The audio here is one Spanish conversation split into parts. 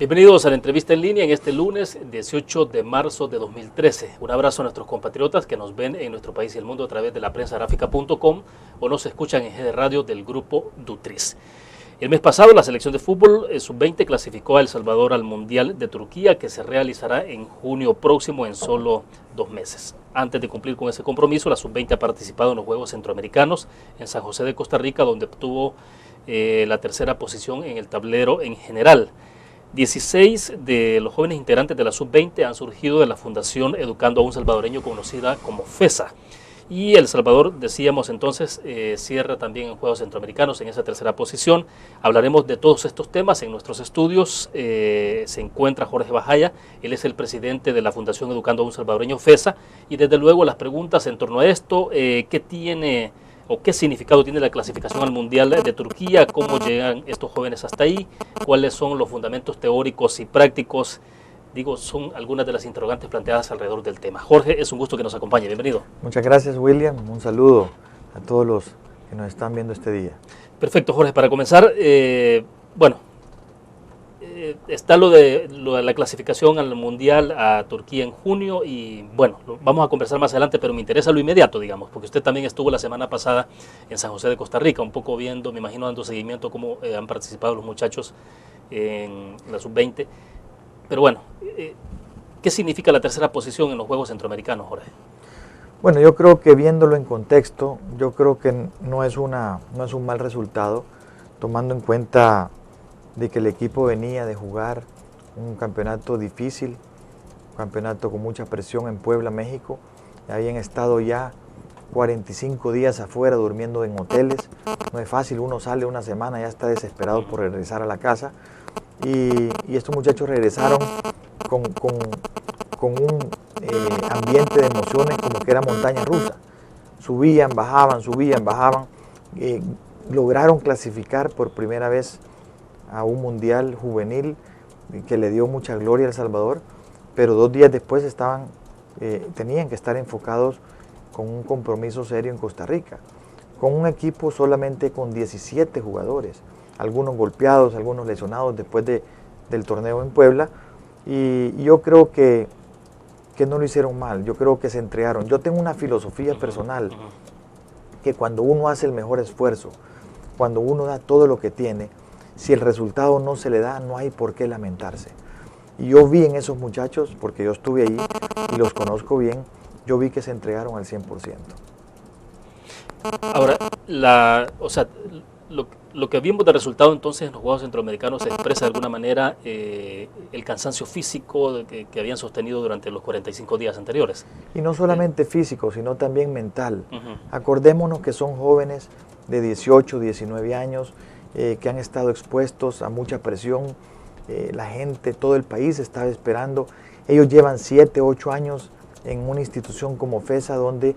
Bienvenidos a la entrevista en línea en este lunes 18 de marzo de 2013. Un abrazo a nuestros compatriotas que nos ven en nuestro país y el mundo a través de la prensagráfica.com o nos escuchan en GD Radio del grupo Dutriz. El mes pasado la selección de fútbol sub-20 clasificó a El Salvador al Mundial de Turquía, que se realizará en junio próximo en solo 2 meses. Antes de cumplir con ese compromiso, la sub-20 ha participado en los Juegos Centroamericanos en San José de Costa Rica, donde obtuvo la tercera posición en el tablero en general. 16 de los jóvenes integrantes de la sub-20 han surgido de la Fundación Educando a un Salvadoreño, conocida como FESA. Y El Salvador, decíamos entonces, cierra también en Juegos Centroamericanos en esa tercera posición. Hablaremos de todos estos temas en nuestros estudios. Se encuentra Jorge Bajaya, él es el presidente de la Fundación Educando a un Salvadoreño FESA. Y desde luego las preguntas en torno a esto, ¿qué tiene o qué significado tiene la clasificación al Mundial de Turquía? ¿Cómo llegan estos jóvenes hasta ahí? ¿Cuáles son los fundamentos teóricos y prácticos? Digo, son algunas de las interrogantes planteadas alrededor del tema. Jorge, es un gusto que nos acompañe. Bienvenido. Muchas gracias, William. Un saludo a todos los que nos están viendo este día. Perfecto, Jorge. Para comenzar, está lo de la clasificación al Mundial a Turquía en junio y bueno, vamos a conversar más adelante, pero me interesa lo inmediato, digamos, porque usted también estuvo la semana pasada en San José de Costa Rica, un poco viendo, me imagino, dando seguimiento a cómo han participado los muchachos en la sub-20. Pero bueno, ¿qué significa la tercera posición en los Juegos Centroamericanos, Jorge? Bueno, yo creo que viéndolo en contexto, yo creo que no es un mal resultado, tomando en cuenta de que el equipo venía de jugar un campeonato difícil, un campeonato con mucha presión en Puebla, México. Habían estado ya 45 días afuera durmiendo en hoteles. No es fácil, uno sale una semana, ya está desesperado por regresar a la casa. Y estos muchachos regresaron con un ambiente de emociones como que era montaña rusa. Subían, bajaban, lograron clasificar por primera vez a un mundial juvenil que le dio mucha gloria a El Salvador, pero 2 días después tenían que estar enfocados con un compromiso serio en Costa Rica, con un equipo solamente con 17 jugadores, algunos golpeados, algunos lesionados después del torneo en Puebla, y yo creo que no lo hicieron mal, yo creo que se entregaron. Yo tengo una filosofía personal, que cuando uno hace el mejor esfuerzo, cuando uno da todo lo que tiene, si el resultado no se le da, no hay por qué lamentarse. Y yo vi en esos muchachos, porque yo estuve allí y los conozco bien, yo vi que se entregaron al 100%. Ahora, lo que vimos de resultado entonces en los Juegos Centroamericanos se expresa de alguna manera el cansancio físico que habían sostenido durante los 45 días anteriores. Y no solamente físico, sino también mental. Acordémonos que son jóvenes de 18, 19 años, que han estado expuestos a mucha presión. La gente, todo el país estaba esperando. Ellos llevan 7, 8 años en una institución como FESA, donde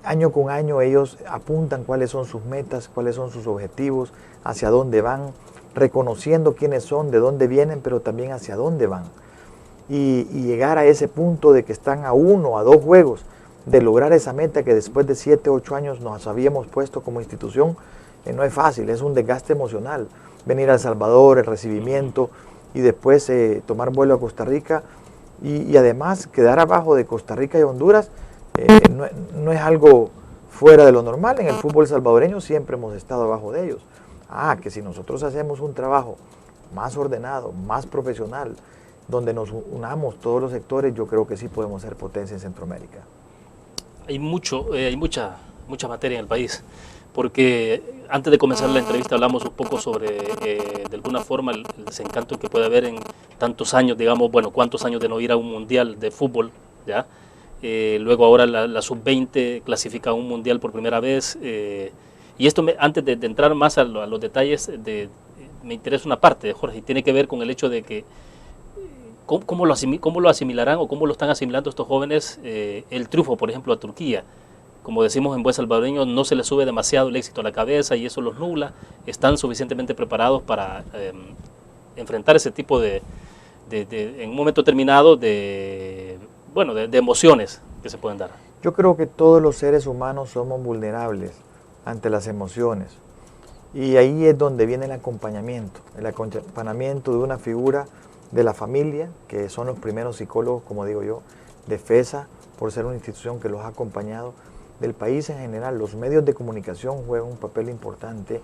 año con año ellos apuntan cuáles son sus metas, cuáles son sus objetivos, hacia dónde van, reconociendo quiénes son, de dónde vienen, pero también hacia dónde van. Y llegar a ese punto de que están a 1, a 2 juegos de lograr esa meta que después de 7, 8 años nos habíamos puesto como institución, no es fácil, es un desgaste emocional. Venir a El Salvador, el recibimiento y después tomar vuelo a Costa Rica y además quedar abajo de Costa Rica y Honduras no es algo fuera de lo normal. En el fútbol salvadoreño siempre hemos estado abajo de ellos. Que si nosotros hacemos un trabajo más ordenado, más profesional, donde nos unamos todos los sectores, yo creo que sí podemos ser potencia en Centroamérica. Hay mucha materia en el país. Porque antes de comenzar la entrevista hablamos un poco sobre, de alguna forma, el desencanto que puede haber en tantos años, digamos, bueno, cuántos años de no ir a un mundial de fútbol, ¿ya? Luego ahora la sub-20 clasifica a un mundial por primera vez, y esto, antes de entrar más a los detalles, me interesa una parte, Jorge, y tiene que ver con el hecho de que cómo lo asimilarán o cómo lo están asimilando estos jóvenes el triunfo, por ejemplo, a Turquía. Como decimos en buen salvadoreño, no se les sube demasiado el éxito a la cabeza y eso los nubla. Están suficientemente preparados para enfrentar ese tipo en un momento determinado de emociones que se pueden dar. Yo creo que todos los seres humanos somos vulnerables ante las emociones. Y ahí es donde viene el acompañamiento de una figura de la familia, que son los primeros psicólogos, como digo yo, de FESA, por ser una institución que los ha acompañado, del país en general. Los medios de comunicación juegan un papel importante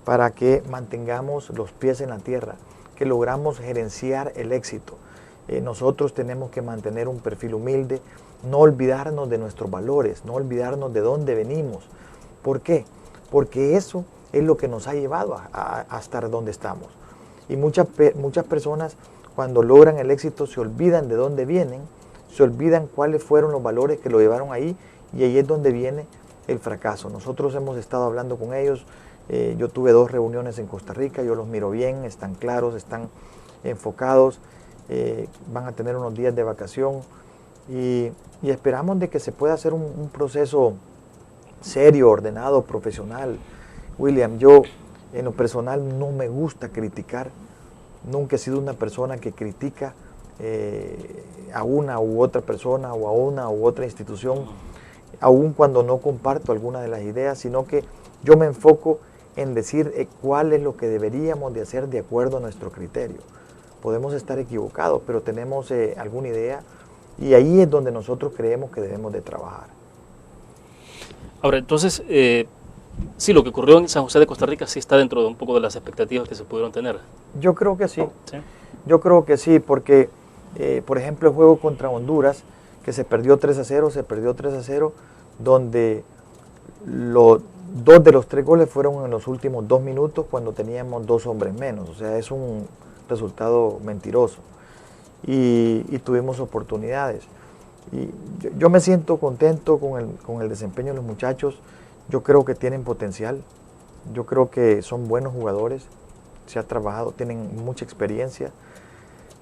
para que mantengamos los pies en la tierra, que logramos gerenciar el éxito. Nosotros tenemos que mantener un perfil humilde, no olvidarnos de nuestros valores, no olvidarnos de dónde venimos. ¿Por qué? Porque eso es lo que nos ha llevado a estar donde estamos. Y muchas personas, cuando logran el éxito, se olvidan de dónde vienen, se olvidan cuáles fueron los valores que lo llevaron ahí, y ahí es donde viene el fracaso. Nosotros hemos estado hablando con ellos. Yo tuve 2 reuniones en Costa Rica, yo los miro bien, están claros, están enfocados, van a tener unos días de vacación y esperamos de que se pueda hacer un proceso serio, ordenado, profesional. William, yo en lo personal no me gusta criticar, nunca he sido una persona que critica a una u otra persona o a una u otra institución, aun cuando no comparto alguna de las ideas, sino que yo me enfoco en decir cuál es lo que deberíamos de hacer de acuerdo a nuestro criterio. Podemos estar equivocados, pero tenemos alguna idea y ahí es donde nosotros creemos que debemos de trabajar. Ahora, entonces, sí, lo que ocurrió en San José de Costa Rica sí está dentro de un poco de las expectativas que se pudieron tener. Yo creo que sí. ¿Sí? Yo creo que sí, porque, por ejemplo, el juego contra Honduras, que se perdió 3-0, donde 2 de los 3 goles fueron en los últimos 2 minutos cuando teníamos 2 hombres menos. O sea, es un resultado mentiroso. Y tuvimos oportunidades. Y yo me siento contento con el desempeño de los muchachos. Yo creo que tienen potencial. Yo creo que son buenos jugadores. Se ha trabajado, tienen mucha experiencia.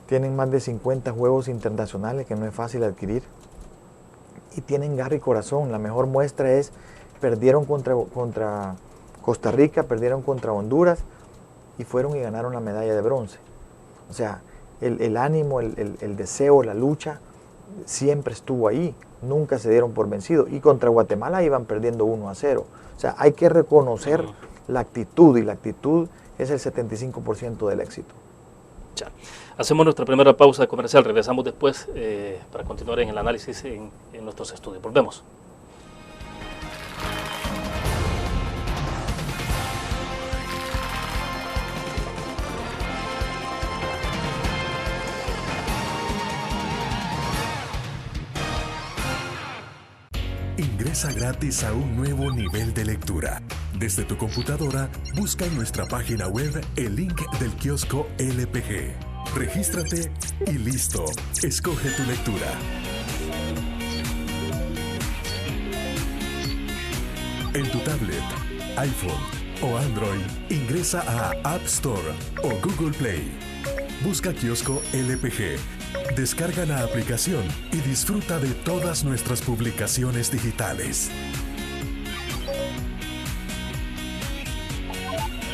Tienen más de 50 juegos internacionales que no es fácil adquirir. Y tienen garra y corazón. La mejor muestra es, perdieron contra Costa Rica, perdieron contra Honduras y fueron y ganaron la medalla de bronce. O sea, el ánimo, el deseo, la lucha siempre estuvo ahí. Nunca se dieron por vencidos. Y contra Guatemala iban perdiendo 1-0. O sea, hay que reconocer la actitud, y la actitud es el 75% del éxito. Ya. Hacemos nuestra primera pausa comercial, regresamos después para continuar en el análisis en nuestros estudios. Volvemos. Ingresa gratis a un nuevo nivel de lectura. Desde tu computadora, busca en nuestra página web el link del kiosco LPG. Regístrate y listo. Escoge tu lectura. En tu tablet, iPhone o Android, ingresa a App Store o Google Play. Busca kiosco LPG. Descarga la aplicación y disfruta de todas nuestras publicaciones digitales.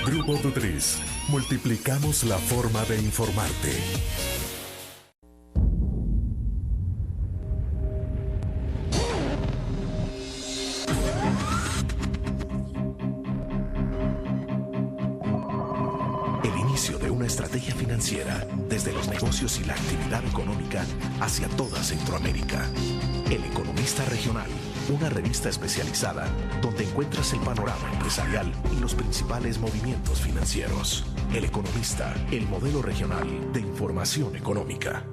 Grupo Dutriz. Multiplicamos la forma de informarte. El inicio de una estrategia financiera, desde los negocios y la actividad económica hacia toda Centroamérica. El Economista Regional, una revista especializada donde encuentras el panorama empresarial y los principales movimientos financieros. El Economista, el modelo regional de información económica.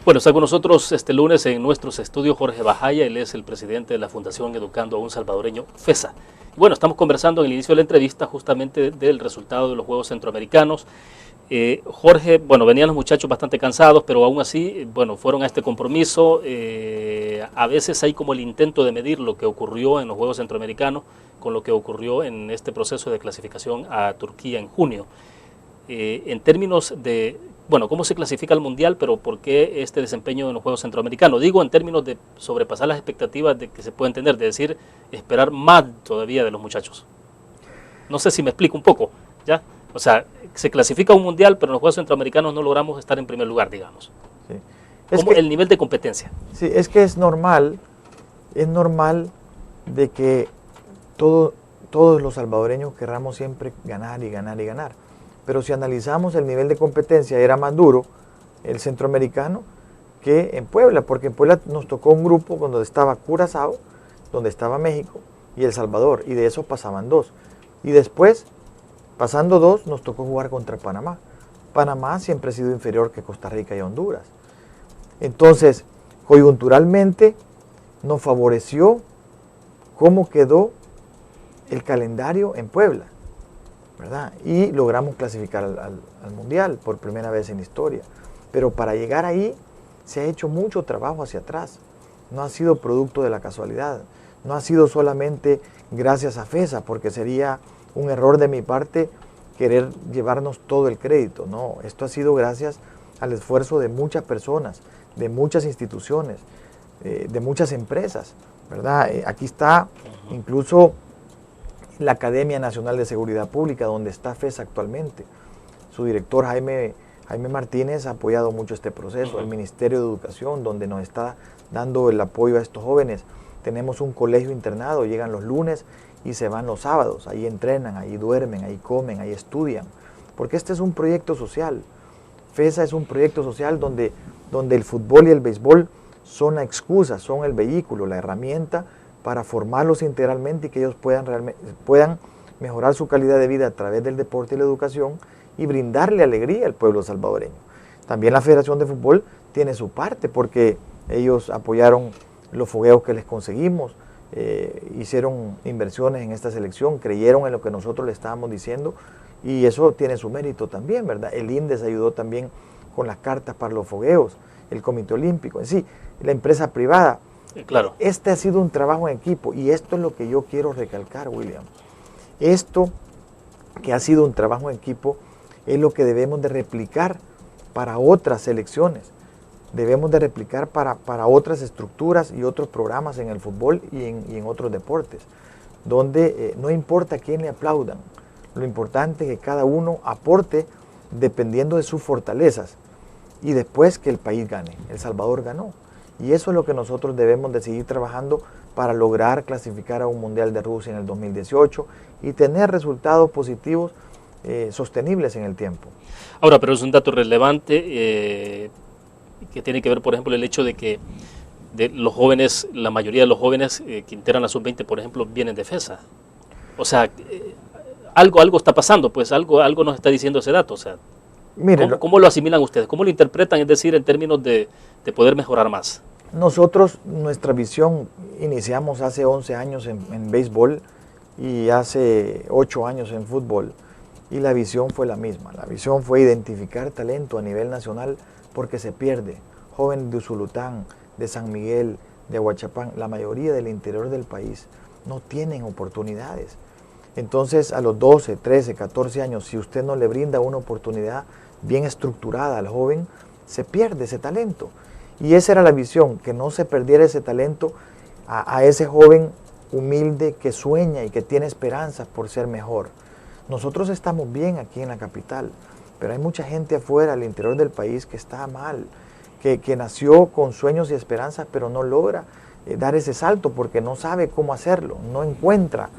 Bueno, está con nosotros este lunes en nuestros estudios Jorge Bajaya. Él es el presidente de la Fundación Educando a un Salvadoreño, FESA. Bueno, estamos conversando en el inicio de la entrevista justamente del resultado de los Juegos Centroamericanos. Jorge, bueno, venían los muchachos bastante cansados, pero aún así, bueno, fueron a este compromiso. A veces hay como el intento de medir lo que ocurrió en los Juegos Centroamericanos con lo que ocurrió en este proceso de clasificación a Turquía en junio. En términos de, bueno, cómo se clasifica al Mundial, pero por qué este desempeño en los Juegos Centroamericanos. Digo en términos de sobrepasar las expectativas de que se pueden tener, de decir, esperar más todavía de los muchachos. No sé si me explico un poco, ¿ya? O sea, se clasifica a un mundial, pero en los Juegos Centroamericanos no logramos estar en primer lugar, digamos. Sí. ¿Cómo el nivel de competencia? Sí, es que es normal de que todos los salvadoreños querramos siempre ganar y ganar y ganar. Pero si analizamos el nivel de competencia, era más duro el centroamericano que en Puebla, porque en Puebla nos tocó un grupo donde estaba Curazao, donde estaba México y El Salvador, y de eso pasaban 2. Y después, pasando 2, nos tocó jugar contra Panamá. Panamá siempre ha sido inferior que Costa Rica y Honduras. Entonces, coyunturalmente, nos favoreció cómo quedó el calendario en Puebla, ¿verdad? Y logramos clasificar al Mundial por primera vez en la historia. Pero para llegar ahí se ha hecho mucho trabajo hacia atrás. No ha sido producto de la casualidad. No ha sido solamente gracias a FESA, porque sería un error de mi parte querer llevarnos todo el crédito. No, esto ha sido gracias al esfuerzo de muchas personas, de muchas instituciones, de muchas empresas, ¿verdad? Aquí está incluso la Academia Nacional de Seguridad Pública, donde está FESA actualmente. Su director Jaime Martínez ha apoyado mucho este proceso. El Ministerio de Educación, donde nos está dando el apoyo a estos jóvenes. Tenemos un colegio internado, llegan los lunes y se van los sábados. Ahí entrenan, ahí duermen, ahí comen, ahí estudian. Porque este es un proyecto social. FESA es un proyecto social donde el fútbol y el béisbol son la excusa, son el vehículo, la herramienta para formarlos integralmente y que ellos puedan mejorar su calidad de vida a través del deporte y la educación y brindarle alegría al pueblo salvadoreño. También la Federación de Fútbol tiene su parte porque ellos apoyaron los fogueos que les conseguimos, hicieron inversiones en esta selección, creyeron en lo que nosotros le estábamos diciendo y eso tiene su mérito también, ¿verdad? El INDES ayudó también con las cartas para los fogueos, el Comité Olímpico, en sí, la empresa privada. Claro. Este ha sido un trabajo en equipo y esto es lo que yo quiero recalcar, William. Esto que ha sido un trabajo en equipo es lo que debemos de replicar para otras selecciones. Debemos de replicar para otras estructuras y otros programas en el fútbol y en otros deportes, donde no importa a quién le aplaudan, lo importante es que cada uno aporte dependiendo de sus fortalezas y después que el país gane. El Salvador ganó y eso es lo que nosotros debemos de seguir trabajando para lograr clasificar a un Mundial de Rusia en el 2018 y tener resultados positivos sostenibles en el tiempo. Ahora, pero es un dato relevante que tiene que ver, por ejemplo, el hecho de que los jóvenes, la mayoría de los jóvenes que integran la sub-20, por ejemplo, vienen de FESA. O sea, algo está pasando, pues algo nos está diciendo ese dato. O sea, Mire, ¿cómo lo asimilan ustedes? ¿Cómo lo interpretan? Es decir, en términos de poder mejorar más. Nosotros, nuestra visión, iniciamos hace 11 años en béisbol y hace 8 años en fútbol. Y la visión fue la misma. La visión fue identificar talento a nivel nacional porque se pierde. Jóvenes de Usulután, de San Miguel, de Ahuachapán, la mayoría del interior del país no tienen oportunidades. Entonces, a los 12, 13, 14 años, si usted no le brinda una oportunidad bien estructurada al joven, se pierde ese talento. Y esa era la visión, que no se perdiera ese talento a ese joven humilde que sueña y que tiene esperanzas por ser mejor. Nosotros estamos bien aquí en la capital, pero hay mucha gente afuera, al interior del país, que está mal, que nació con sueños y esperanzas, pero no logra dar ese salto porque no sabe cómo hacerlo, no encuentra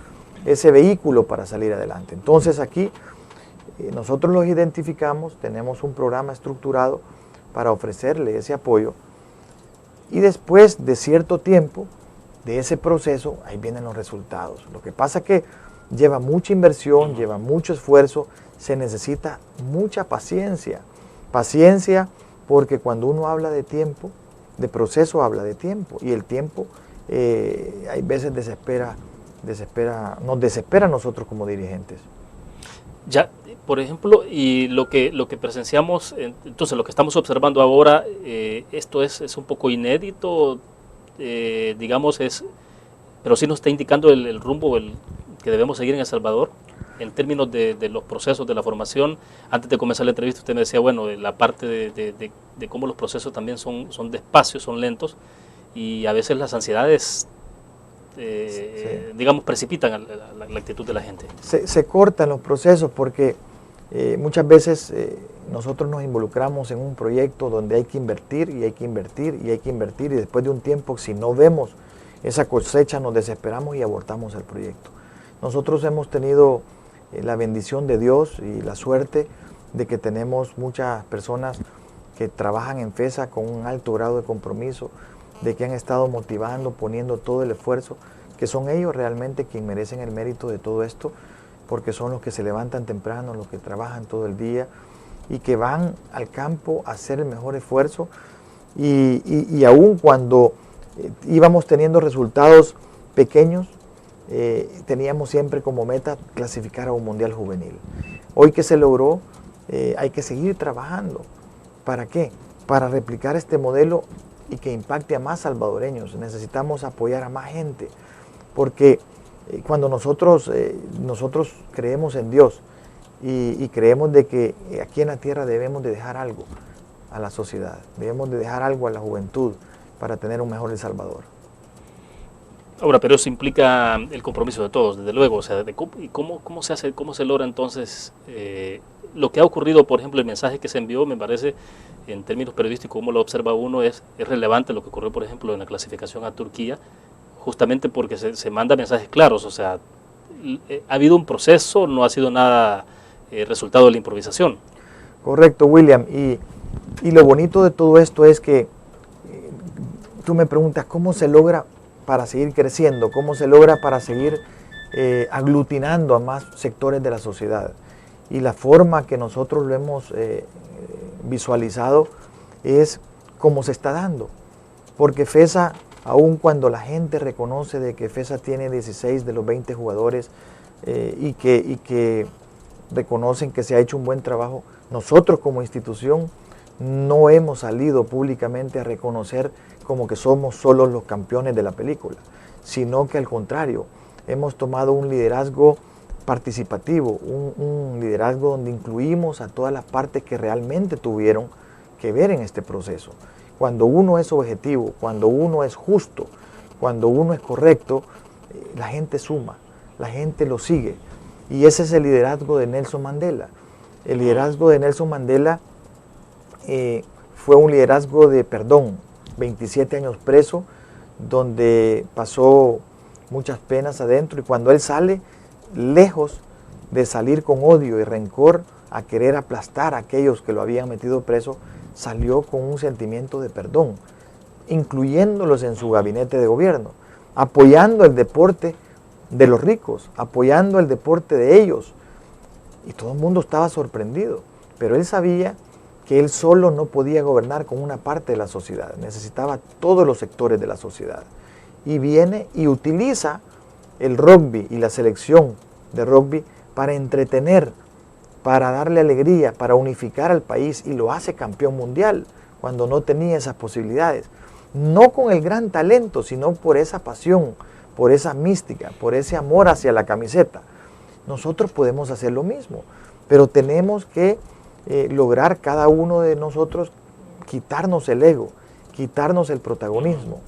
ese vehículo para salir adelante. Entonces aquí nosotros los identificamos, tenemos un programa estructurado para ofrecerle ese apoyo y después de cierto tiempo de ese proceso, ahí vienen los resultados. Lo que pasa es que lleva mucha inversión, lleva mucho esfuerzo, se necesita mucha paciencia. Paciencia porque cuando uno habla de tiempo, de proceso habla de tiempo y el tiempo hay veces nos desespera a nosotros como dirigentes. Ya, por ejemplo, y lo que presenciamos, entonces lo que estamos observando ahora, esto es un poco inédito, digamos, pero sí nos está indicando el rumbo que debemos seguir en El Salvador, en términos de los procesos de la formación. Antes de comenzar la entrevista usted me decía, bueno, la parte de cómo los procesos también son despacios, son lentos, y a veces las ansiedades, digamos, precipitan la actitud de la gente. Se cortan los procesos porque Muchas veces nosotros nos involucramos en un proyecto donde hay que invertir y hay que invertir y hay que invertir, y después de un tiempo, si no vemos esa cosecha, nos desesperamos y abortamos el proyecto. Nosotros hemos tenido la bendición de Dios y la suerte de que tenemos muchas personas que trabajan en FESA con un alto grado de compromiso, de que han estado motivando, poniendo todo el esfuerzo, que son ellos realmente quienes merecen el mérito de todo esto, porque son los que se levantan temprano, los que trabajan todo el día y que van al campo a hacer el mejor esfuerzo, y aún cuando íbamos teniendo resultados pequeños, teníamos siempre como meta clasificar a un mundial juvenil. Hoy que se logró, hay que seguir trabajando. ¿Para qué? Para replicar este modelo y que impacte a más salvadoreños. Necesitamos apoyar a más gente, porque cuando nosotros creemos en Dios y creemos de que aquí en la tierra debemos de dejar algo a la sociedad, debemos de dejar algo a la juventud para tener un mejor El Salvador. Ahora, pero eso implica el compromiso de todos, desde luego. O sea, ¿cómo se hace, cómo se logra entonces lo que ha ocurrido? Por ejemplo, el mensaje que se envió, me parece, en términos periodísticos, como lo observa uno, es relevante lo que ocurrió, por ejemplo, en la clasificación a Turquía, justamente porque se manda mensajes claros. O sea, ha habido un proceso, no ha sido nada resultado de la improvisación. Correcto, William. Y lo bonito de todo esto es que tú me preguntas cómo se logra para seguir creciendo, cómo se logra para seguir aglutinando a más sectores de la sociedad. Y la forma que nosotros lo hemos visualizado es cómo se está dando. Porque FESA, aun cuando la gente reconoce de que FESA tiene 16 de los 20 jugadores y que reconocen que se ha hecho un buen trabajo, nosotros como institución no hemos salido públicamente a reconocer como que somos solo los campeones de la película, sino que al contrario, hemos tomado un liderazgo participativo, un liderazgo donde incluimos a todas las partes que realmente tuvieron que ver en este proceso. Cuando uno es objetivo, cuando uno es justo, cuando uno es correcto, la gente suma, la gente lo sigue. Y ese es el liderazgo de Nelson Mandela. El liderazgo de Nelson Mandela fue un liderazgo de perdón, 27 años preso, donde pasó muchas penas adentro, y cuando él sale, lejos de salir con odio y rencor a querer aplastar a aquellos que lo habían metido preso, salió con un sentimiento de perdón, incluyéndolos en su gabinete de gobierno, apoyando el deporte de los ricos, apoyando el deporte de ellos. Y todo el mundo estaba sorprendido, pero él sabía que él solo no podía gobernar con una parte de la sociedad, necesitaba todos los sectores de la sociedad. Y viene y utiliza el rugby y la selección de rugby para entretener, para darle alegría, para unificar al país, y lo hace campeón mundial cuando no tenía esas posibilidades. No con el gran talento, sino por esa pasión, por esa mística, por ese amor hacia la camiseta. Nosotros podemos hacer lo mismo, pero tenemos que lograr cada uno de nosotros quitarnos el ego, quitarnos el protagonismo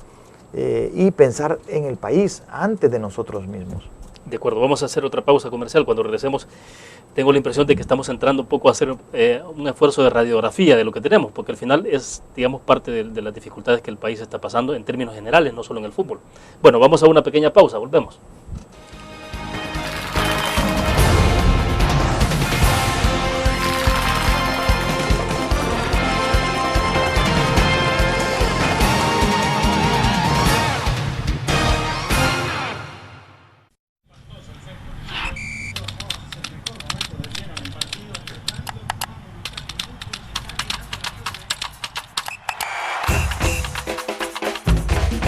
y pensar en el país antes de nosotros mismos. De acuerdo, vamos a hacer otra pausa comercial. Cuando regresemos, tengo la impresión de que estamos entrando un poco a hacer un esfuerzo de radiografía de lo que tenemos, porque al final es, digamos, parte de las dificultades que el país está pasando en términos generales, no solo en el fútbol. Bueno, vamos a una pequeña pausa, volvemos.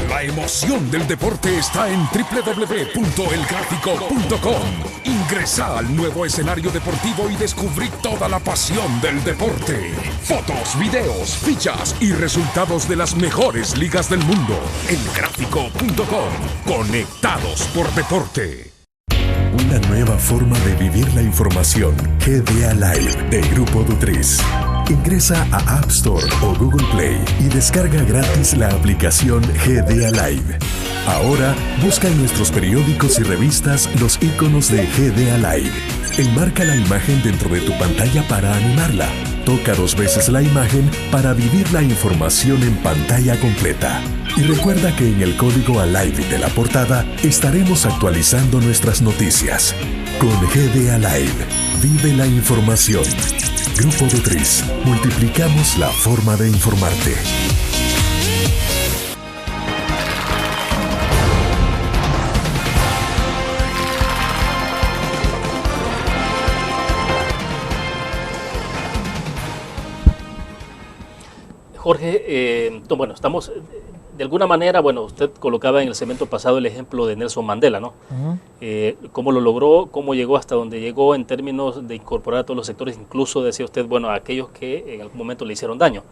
La emoción del deporte está en www.elgrafico.com. Ingresa al nuevo escenario deportivo y descubrí toda la pasión del deporte. Fotos, videos, fichas y resultados de las mejores ligas del mundo. Elgrafico.com. Conectados por deporte. Una nueva forma de vivir la información. GDA Live de Grupo Dutris. Ingresa a App Store o Google Play y descarga gratis la aplicación GD Alive. Ahora busca en nuestros periódicos y revistas los iconos de GD Alive. Enmarca la imagen dentro de tu pantalla para animarla. Toca 2 veces la imagen para vivir la información en pantalla completa. Y recuerda que en el código Alive de la portada estaremos actualizando nuestras noticias. Con GD Alive, vive la información. Grupo Dutriz, multiplicamos la forma de informarte. Jorge, bueno, estamos de alguna manera, bueno, usted colocaba en el segmento pasado el ejemplo de Nelson Mandela, ¿no? Cómo lo logró, cómo llegó hasta donde llegó en términos de incorporar a todos los sectores, incluso decía usted, bueno, a aquellos que en algún momento le hicieron daño.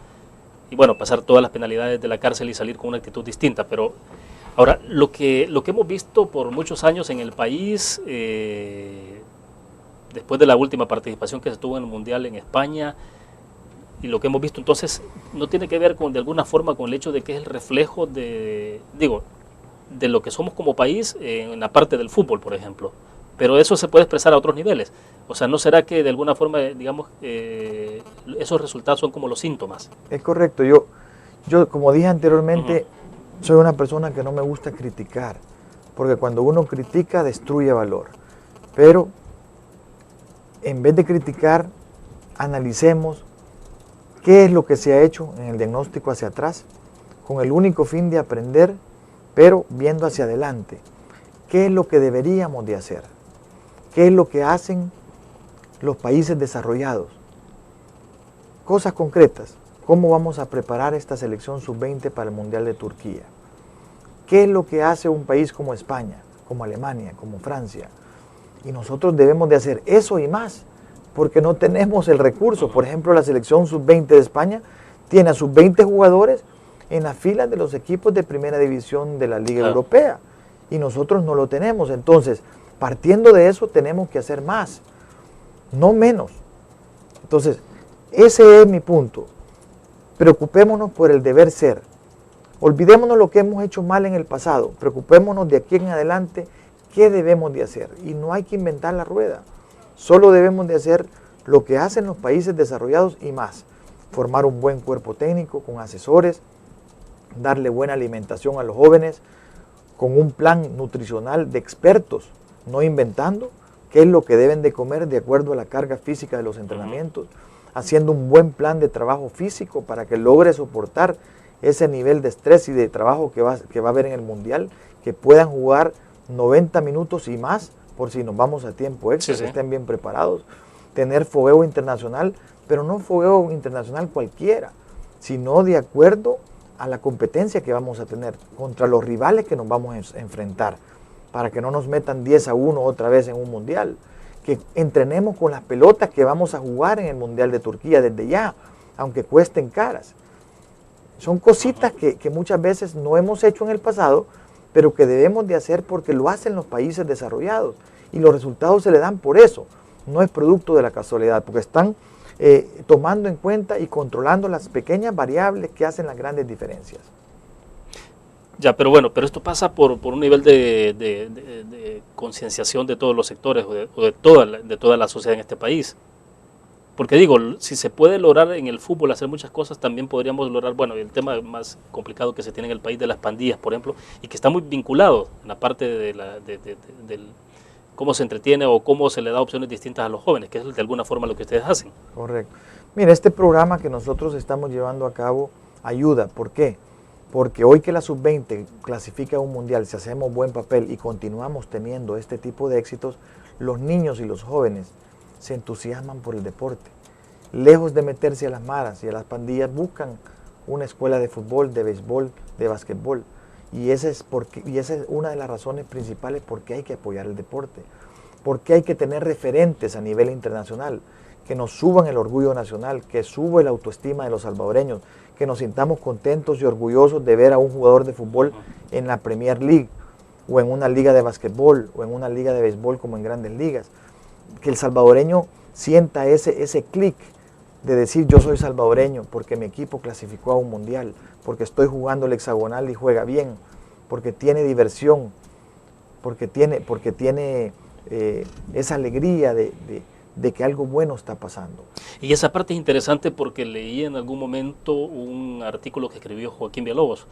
Y bueno, pasar todas las penalidades de la cárcel y salir con una actitud distinta. Pero ahora, lo que hemos visto por muchos años en el país, después de la última participación que se tuvo en el Mundial en España, y lo que hemos visto entonces no tiene que ver de alguna forma con el hecho de que es el reflejo de lo que somos como país en la parte del fútbol, por ejemplo. Pero eso se puede expresar a otros niveles. O sea, ¿no será que de alguna forma, digamos, esos resultados son como los síntomas? Es correcto. Yo como dije anteriormente, soy una persona que no me gusta criticar, porque cuando uno critica destruye valor. Pero en vez de criticar, analicemos qué es lo que se ha hecho en el diagnóstico hacia atrás, con el único fin de aprender, pero viendo hacia adelante. ¿Qué es lo que deberíamos de hacer? ¿Qué es lo que hacen los países desarrollados? Cosas concretas. ¿Cómo vamos a preparar esta selección sub-20 para el Mundial de Turquía? ¿Qué es lo que hace un país como España, como Alemania, como Francia? Y nosotros debemos de hacer eso y más, porque no tenemos el recurso. Por ejemplo, la selección sub-20 de España tiene a sus 20 jugadores en las filas de los equipos de primera división de la Liga Europea, y nosotros no lo tenemos. Entonces, partiendo de eso, tenemos que hacer más, no menos. Entonces, ese es mi punto. Preocupémonos por el deber ser. Olvidémonos lo que hemos hecho mal en el pasado. Preocupémonos de aquí en adelante qué debemos de hacer. Y no hay que inventar la rueda. Solo debemos de hacer lo que hacen los países desarrollados y más. Formar un buen cuerpo técnico con asesores, darle buena alimentación a los jóvenes, con un plan nutricional de expertos, no inventando qué es lo que deben de comer de acuerdo a la carga física de los entrenamientos, haciendo un buen plan de trabajo físico para que logre soportar ese nivel de estrés y de trabajo que va a haber en el Mundial, que puedan jugar 90 minutos y más, por si nos vamos a tiempo extra, que estén bien preparados, tener fogueo internacional, pero no fogueo internacional cualquiera, sino de acuerdo a la competencia que vamos a tener contra los rivales que nos vamos a enfrentar, para que no nos metan 10-1 otra vez en un Mundial, que entrenemos con las pelotas que vamos a jugar en el Mundial de Turquía desde ya, aunque cuesten caras. Son cositas que muchas veces no hemos hecho en el pasado, pero que debemos de hacer porque lo hacen los países desarrollados, y los resultados se le dan por eso, no es producto de la casualidad, porque están tomando en cuenta y controlando las pequeñas variables que hacen las grandes diferencias. Ya, pero bueno, pero esto pasa por un nivel de concienciación de todos los sectores o de toda la sociedad en este país. Porque digo, si se puede lograr en el fútbol hacer muchas cosas, también podríamos lograr, bueno, el tema más complicado que se tiene en el país de las pandillas, por ejemplo, y que está muy vinculado en la parte del cómo se entretiene o cómo se le da opciones distintas a los jóvenes, que es de alguna forma lo que ustedes hacen. Correcto. Mira, este programa que nosotros estamos llevando a cabo ayuda. ¿Por qué? Porque hoy que la sub-20 clasifica a un mundial, si hacemos buen papel y continuamos teniendo este tipo de éxitos, los niños y los jóvenes se entusiasman por el deporte. Lejos de meterse a las maras y a las pandillas, buscan una escuela de fútbol, de béisbol, de básquetbol. Y esa es una de las razones principales por qué hay que apoyar el deporte. Porque hay que tener referentes a nivel internacional, que nos suban el orgullo nacional, que suba la autoestima de los salvadoreños, que nos sintamos contentos y orgullosos de ver a un jugador de fútbol en la Premier League, o en una liga de básquetbol, o en una liga de béisbol como en Grandes Ligas. Que el salvadoreño sienta ese clic de decir yo soy salvadoreño porque mi equipo clasificó a un mundial, porque estoy jugando el hexagonal y juega bien, porque tiene diversión, porque tiene esa alegría de que algo bueno está pasando. Y esa parte es interesante porque leí en algún momento un artículo que escribió Joaquín Villalobos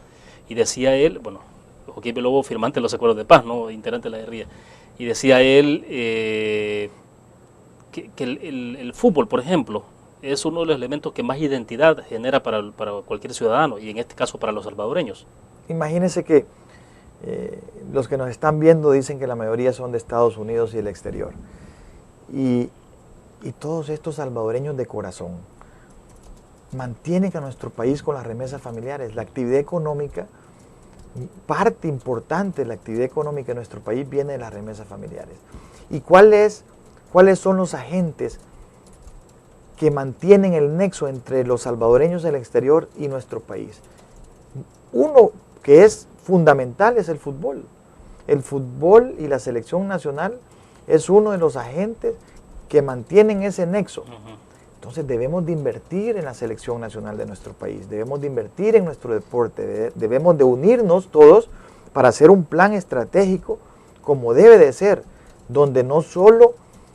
y decía él, bueno, Joaquín Villalobos, firmante de los acuerdos de paz, ¿no? Integrante de la guerrilla, y decía él que el fútbol, por ejemplo, es uno de los elementos que más identidad genera para cualquier ciudadano y en este caso para los salvadoreños. Imagínense que los que nos están viendo dicen que la mayoría son de Estados Unidos y el exterior. Y todos estos salvadoreños de corazón mantienen a nuestro país con las remesas familiares. La actividad económica, parte importante de la actividad económica de nuestro país viene de las remesas familiares. ¿Y cuáles son los agentes que mantienen el nexo entre los salvadoreños del exterior y nuestro país? Uno que es fundamental es el fútbol. El fútbol y la selección nacional es uno de los agentes que mantienen ese nexo. Entonces debemos de invertir en la selección nacional de nuestro país, debemos de invertir en nuestro deporte, debemos de unirnos todos para hacer un plan estratégico como debe de ser, donde no solo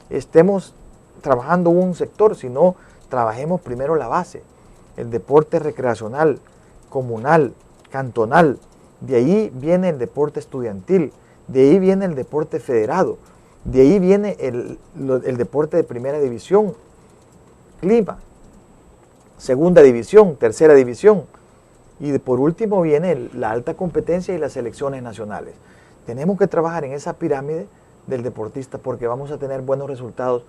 estemos trabajando un sector, sino trabajemos primero la base, el deporte recreacional, comunal, cantonal, de ahí viene el deporte estudiantil, de ahí viene el deporte federado, de ahí viene el deporte de primera división, clima, segunda división, tercera división, y por último viene la alta competencia y las selecciones nacionales. Tenemos que trabajar en esa pirámide del deportista porque vamos a tener buenos resultados,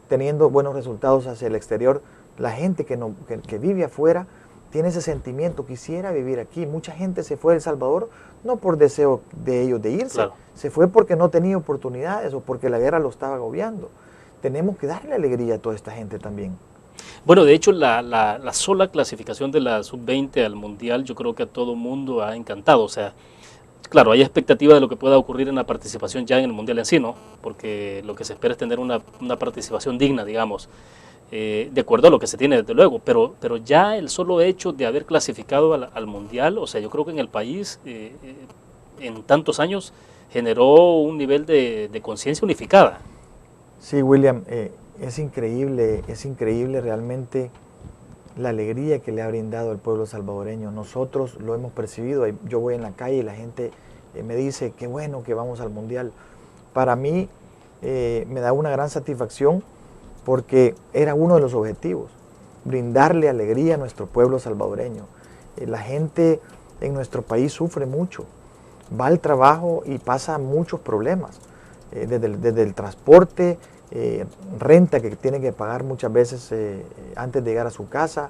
teniendo buenos resultados hacia el exterior. La gente que vive afuera tiene ese sentimiento, quisiera vivir aquí. Mucha gente se fue de El Salvador no por deseo de ellos de irse, claro. Se fue porque no tenía oportunidades o porque la guerra lo estaba agobiando. Tenemos que darle alegría a toda esta gente también. Bueno, de hecho, la sola clasificación de la Sub-20 al Mundial yo creo que a todo mundo ha encantado. O sea, claro, hay expectativa de lo que pueda ocurrir en la participación ya en el Mundial en sí, ¿no? Porque lo que se espera es tener una participación digna, digamos, de acuerdo a lo que se tiene, desde luego. Pero ya el solo hecho de haber clasificado al Mundial, o sea, yo creo que en el país, en tantos años, generó un nivel de conciencia unificada. Sí, William, es increíble realmente la alegría que le ha brindado al pueblo salvadoreño. Nosotros lo hemos percibido. Yo voy en la calle y la gente me dice, qué bueno que vamos al Mundial. Para mí me da una gran satisfacción porque era uno de los objetivos, brindarle alegría a nuestro pueblo salvadoreño. La gente en nuestro país sufre mucho, va al trabajo y pasa muchos problemas, desde el transporte, renta que tiene que pagar muchas veces antes de llegar a su casa,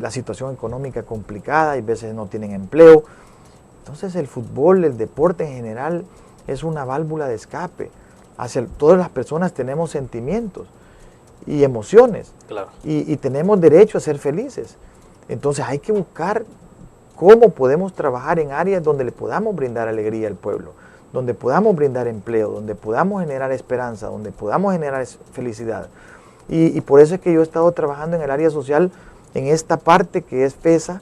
la situación económica complicada, y veces no tienen empleo. Entonces el fútbol, el deporte en general, es una válvula de escape. Todas las personas tenemos sentimientos y emociones, claro. y tenemos derecho a ser felices. Entonces hay que buscar cómo podemos trabajar en áreas donde le podamos brindar alegría al pueblo, donde podamos brindar empleo, donde podamos generar esperanza, donde podamos generar felicidad. Y por eso es que yo he estado trabajando en el área social, en esta parte que es FESA,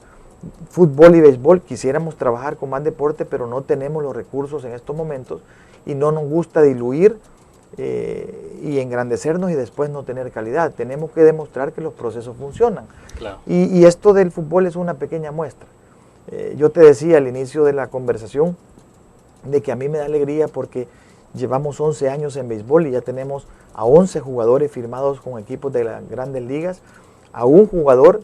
fútbol y béisbol. Quisiéramos trabajar con más deporte, pero no tenemos los recursos en estos momentos y no nos gusta diluir y engrandecernos y después no tener calidad. Tenemos que demostrar que los procesos funcionan. Claro. Y esto del fútbol es una pequeña muestra. Yo te decía al inicio de la conversación de que a mí me da alegría porque llevamos 11 años en béisbol y ya tenemos a 11 jugadores firmados con equipos de las grandes ligas, a un jugador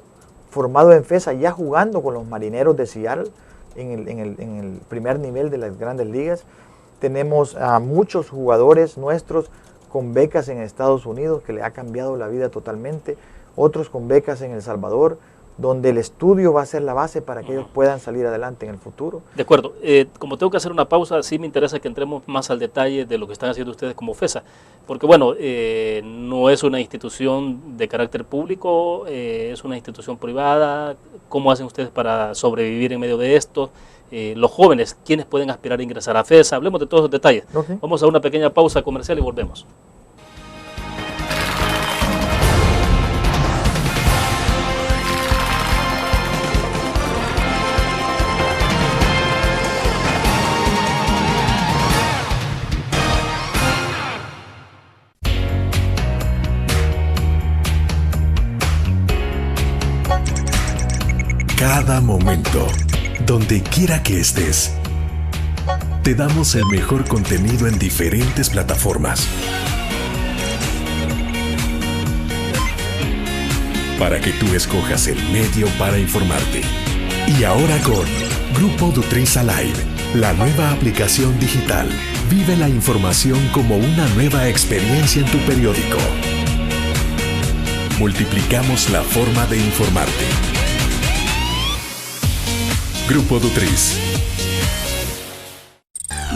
formado en FESA ya jugando con los Marineros de Seattle en el primer nivel de las grandes ligas. Tenemos a muchos jugadores nuestros con becas en Estados Unidos que le ha cambiado la vida totalmente, otros con becas en El Salvador, donde el estudio va a ser la base para que ellos puedan salir adelante en el futuro. De acuerdo. Como tengo que hacer una pausa, sí me interesa que entremos más al detalle de lo que están haciendo ustedes como FESA, porque bueno, no es una institución de carácter público, es una institución privada. ¿Cómo hacen ustedes para sobrevivir en medio de esto? Los jóvenes, ¿quiénes pueden aspirar a ingresar a FESA? Hablemos de todos los detalles. Okay. Vamos a una pequeña pausa comercial y volvemos. cada momento, donde quiera que estés. Te damos el mejor contenido en diferentes plataformas para que tú escojas el medio para informarte. Y ahora con Grupo Dutriz Alive, la nueva aplicación digital. Vive la información como una nueva experiencia en tu periódico. Multiplicamos la forma de informarte. Grupo Dutriz.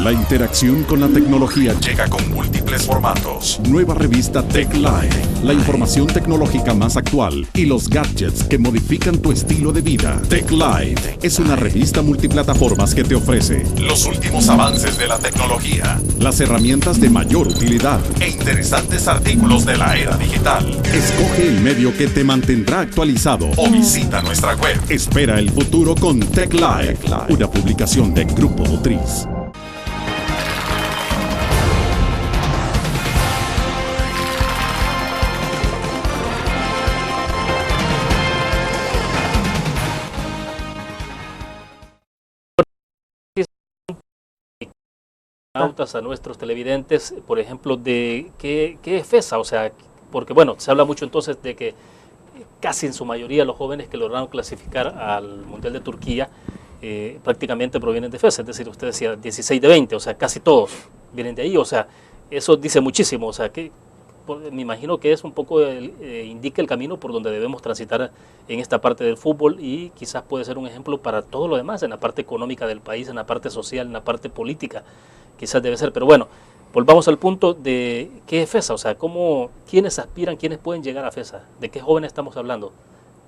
La interacción con la tecnología llega con múltiples formatos. Nueva revista Tech Live, la información tecnológica más actual y los gadgets que modifican tu estilo de vida. Tech Live es una revista multiplataformas que te ofrece los últimos avances de la tecnología, las herramientas de mayor utilidad e interesantes artículos de la era digital. Escoge el medio que te mantendrá actualizado o visita nuestra web. Espera el futuro con Tech Live, una publicación de Grupo Dutriz. A nuestros televidentes, por ejemplo, de qué es FESA, o sea, porque bueno, se habla mucho entonces de que casi en su mayoría los jóvenes que lograron clasificar al Mundial de Turquía prácticamente provienen de FESA, es decir, usted decía 16 de 20, o sea, casi todos vienen de ahí, o sea, eso dice muchísimo, o sea, que me imagino que es un poco, indica el camino por donde debemos transitar en esta parte del fútbol y quizás puede ser un ejemplo para todo lo demás, en la parte económica del país, en la parte social, en la parte política, quizás debe ser, pero bueno, volvamos al punto de qué es FESA, o sea, quiénes aspiran, quiénes pueden llegar a FESA, de qué jóvenes estamos hablando,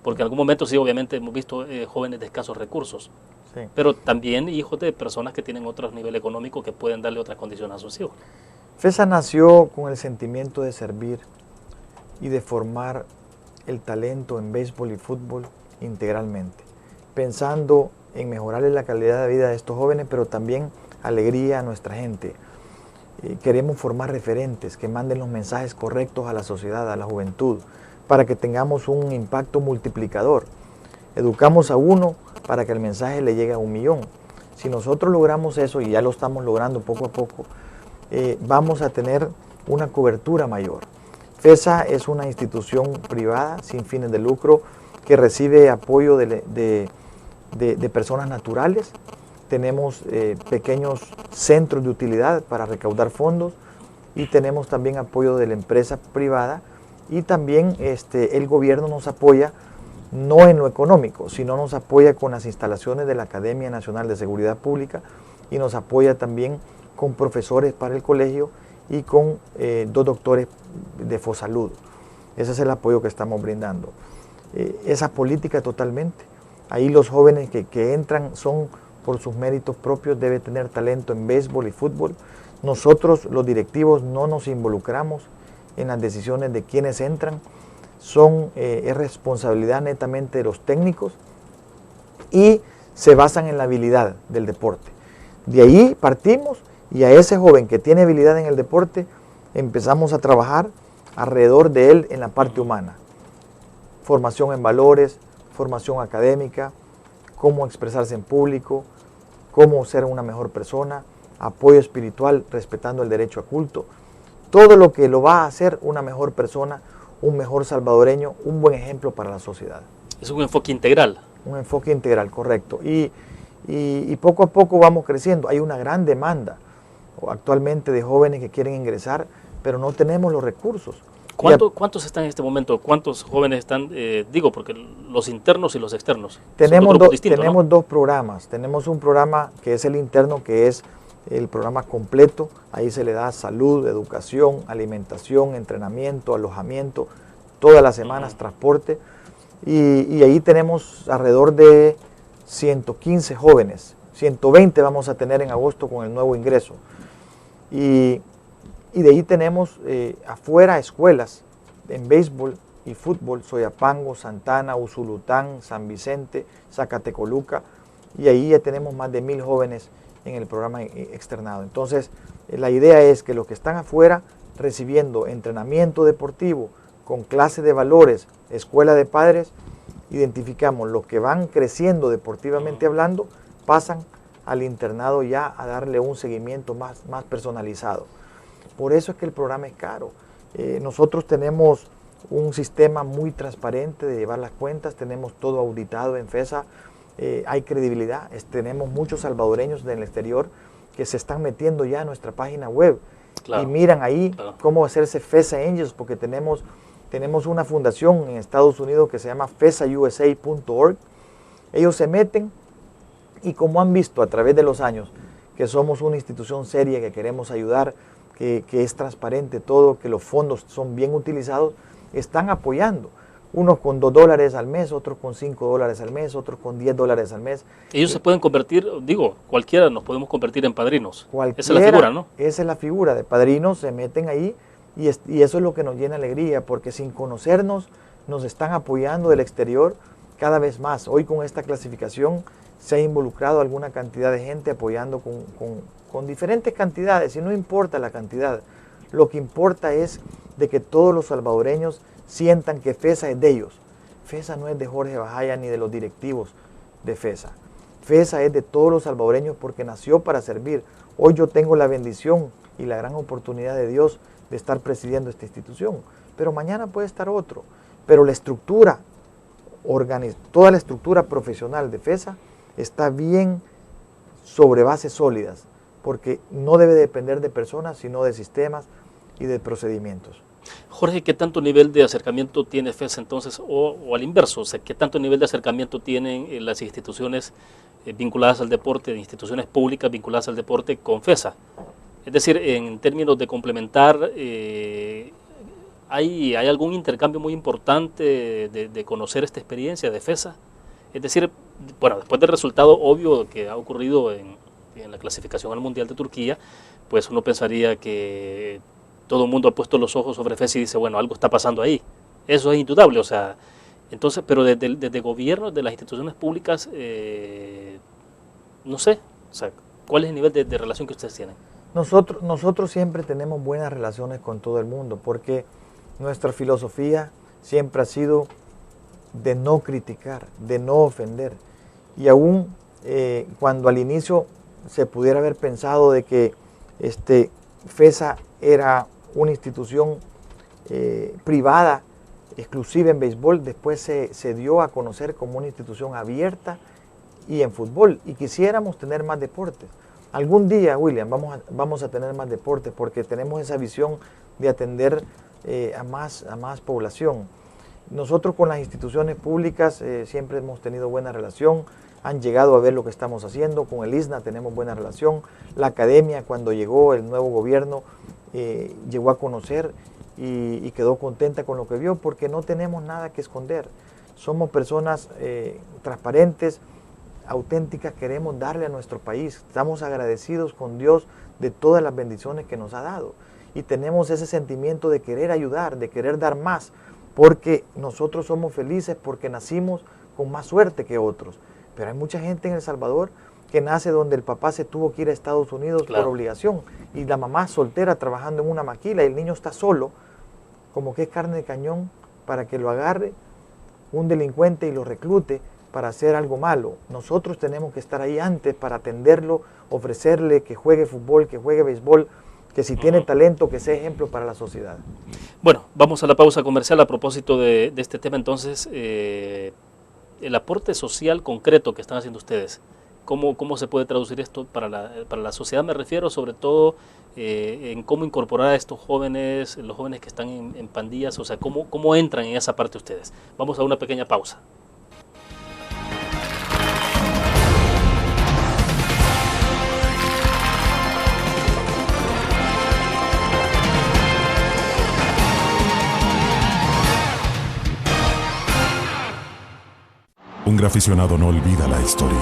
porque en algún momento sí, obviamente hemos visto jóvenes de escasos recursos, sí, pero también hijos de personas que tienen otro nivel económico que pueden darle otras condiciones a sus hijos. FESA nació con el sentimiento de servir y de formar el talento en béisbol y fútbol integralmente, pensando en mejorarle la calidad de vida de estos jóvenes, pero también alegría a nuestra gente. Queremos formar referentes que manden los mensajes correctos a la sociedad, a la juventud, para que tengamos un impacto multiplicador. Educamos a uno para que el mensaje le llegue a 1 millón. Si nosotros logramos eso, y ya lo estamos logrando poco a poco, vamos a tener una cobertura mayor. FESA es una institución privada sin fines de lucro que recibe apoyo de personas naturales. Tenemos pequeños centros de utilidad para recaudar fondos y tenemos también apoyo de la empresa privada y también el gobierno nos apoya no en lo económico, sino nos apoya con las instalaciones de la Academia Nacional de Seguridad Pública y nos apoya también con profesores para el colegio y con 2 doctores de Fosalud. Ese es el apoyo que estamos brindando. Esa política totalmente. Ahí los jóvenes que entran son por sus méritos propios, debe tener talento en béisbol y fútbol. Nosotros, los directivos, no nos involucramos en las decisiones de quienes entran. Es responsabilidad netamente de los técnicos y se basan en la habilidad del deporte. De ahí partimos y a ese joven que tiene habilidad en el deporte empezamos a trabajar alrededor de él en la parte humana. Formación en valores, formación académica, cómo expresarse en público, cómo ser una mejor persona, apoyo espiritual respetando el derecho a culto, todo lo que lo va a hacer una mejor persona, un mejor salvadoreño, un buen ejemplo para la sociedad. Es un enfoque integral. Un enfoque integral, correcto. Y poco a poco vamos creciendo. Hay una gran demanda actualmente de jóvenes que quieren ingresar, pero no tenemos los recursos. ¿Cuántos están en este momento? ¿Cuántos jóvenes están, porque los internos y los externos? Tenemos 2 programas. Tenemos un programa que es el interno, que es el programa completo. Ahí se le da salud, educación, alimentación, entrenamiento, alojamiento, todas las semanas, transporte. Y ahí tenemos alrededor de 115 jóvenes. 120 vamos a tener en agosto con el nuevo ingreso. Y de ahí tenemos afuera escuelas en béisbol y fútbol, Soyapango, Santana, Usulután, San Vicente, Zacatecoluca, y ahí ya tenemos más de 1000 jóvenes en el programa externado. Entonces, la idea es que los que están afuera recibiendo entrenamiento deportivo con clase de valores, escuela de padres, identificamos los que van creciendo deportivamente hablando, pasan al internado ya a darle un seguimiento más personalizado. Por eso es que el programa es caro. Nosotros tenemos un sistema muy transparente de llevar las cuentas, tenemos todo auditado en FESA, hay credibilidad, tenemos muchos salvadoreños del exterior que se están metiendo ya a nuestra página web. Claro. Y miran ahí cómo hacerse FESA Angels, porque tenemos una fundación en Estados Unidos que se llama FESAUSA.org. Ellos se meten y como han visto a través de los años que somos una institución seria, que queremos ayudar, que es transparente todo, que los fondos son bien utilizados, están apoyando. Unos con $2 al mes, otros con $5 al mes, otros con $10 al mes. Ellos se pueden convertir, cualquiera nos podemos convertir en padrinos. Esa es la figura, ¿no? Esa es la figura de padrinos, se meten ahí y eso es lo que nos llena alegría, porque sin conocernos nos están apoyando del exterior cada vez más. Hoy con esta clasificación se ha involucrado alguna cantidad de gente apoyando con diferentes cantidades, y no importa la cantidad, lo que importa es de que todos los salvadoreños sientan que FESA es de ellos. FESA no es de Jorge Bajaya ni de los directivos de FESA. FESA es de todos los salvadoreños porque nació para servir. Hoy yo tengo la bendición y la gran oportunidad de Dios de estar presidiendo esta institución, pero mañana puede estar otro. Pero la estructura, toda la estructura profesional de FESA está bien sobre bases sólidas, porque no debe depender de personas, sino de sistemas y de procedimientos. Jorge, ¿qué tanto nivel de acercamiento tiene FESA entonces, o al inverso? O sea, ¿qué tanto nivel de acercamiento tienen las instituciones vinculadas al deporte, instituciones públicas vinculadas al deporte con FESA? Es decir, en términos de complementar, ¿hay algún intercambio muy importante de conocer esta experiencia de FESA? Es decir, bueno, después del resultado obvio que ha ocurrido en la clasificación al Mundial de Turquía, pues uno pensaría que todo el mundo ha puesto los ojos sobre FESA y dice, bueno, algo está pasando ahí. Eso es indudable, o sea, entonces, pero desde gobiernos, de las instituciones públicas, no sé, o sea, ¿cuál es el nivel de relación que ustedes tienen? Nosotros siempre tenemos buenas relaciones con todo el mundo, porque nuestra filosofía siempre ha sido de no criticar, de no ofender. Y aún cuando al inicio se pudiera haber pensado de que FESA era una institución privada, exclusiva en béisbol, después se dio a conocer como una institución abierta y en fútbol, y quisiéramos tener más deportes. Algún día, William, vamos a tener más deportes porque tenemos esa visión de atender a más población. Nosotros con las instituciones públicas siempre hemos tenido buena relación, han llegado a ver lo que estamos haciendo, con el ISNA tenemos buena relación, la academia cuando llegó el nuevo gobierno llegó a conocer y quedó contenta con lo que vio, porque no tenemos nada que esconder, somos personas transparentes, auténticas, queremos darle a nuestro país, estamos agradecidos con Dios de todas las bendiciones que nos ha dado y tenemos ese sentimiento de querer ayudar, de querer dar más, porque nosotros somos felices porque nacimos con más suerte que otros. Pero hay mucha gente en El Salvador que nace donde el papá se tuvo que ir a Estados Unidos por obligación y la mamá soltera trabajando en una maquila y el niño está solo, como que es carne de cañón para que lo agarre un delincuente y lo reclute para hacer algo malo. Nosotros tenemos que estar ahí antes para atenderlo, ofrecerle que juegue fútbol, que juegue béisbol, que si tiene talento, que sea ejemplo para la sociedad. Bueno, vamos a la pausa comercial a propósito de este tema. Entonces, el aporte social concreto que están haciendo ustedes, ¿cómo se puede traducir esto para la sociedad? Me refiero sobre todo en cómo incorporar a estos jóvenes, los jóvenes que están en pandillas, o sea, cómo entran en esa parte ustedes. Vamos a una pequeña pausa. Un graficionado no olvida la historia,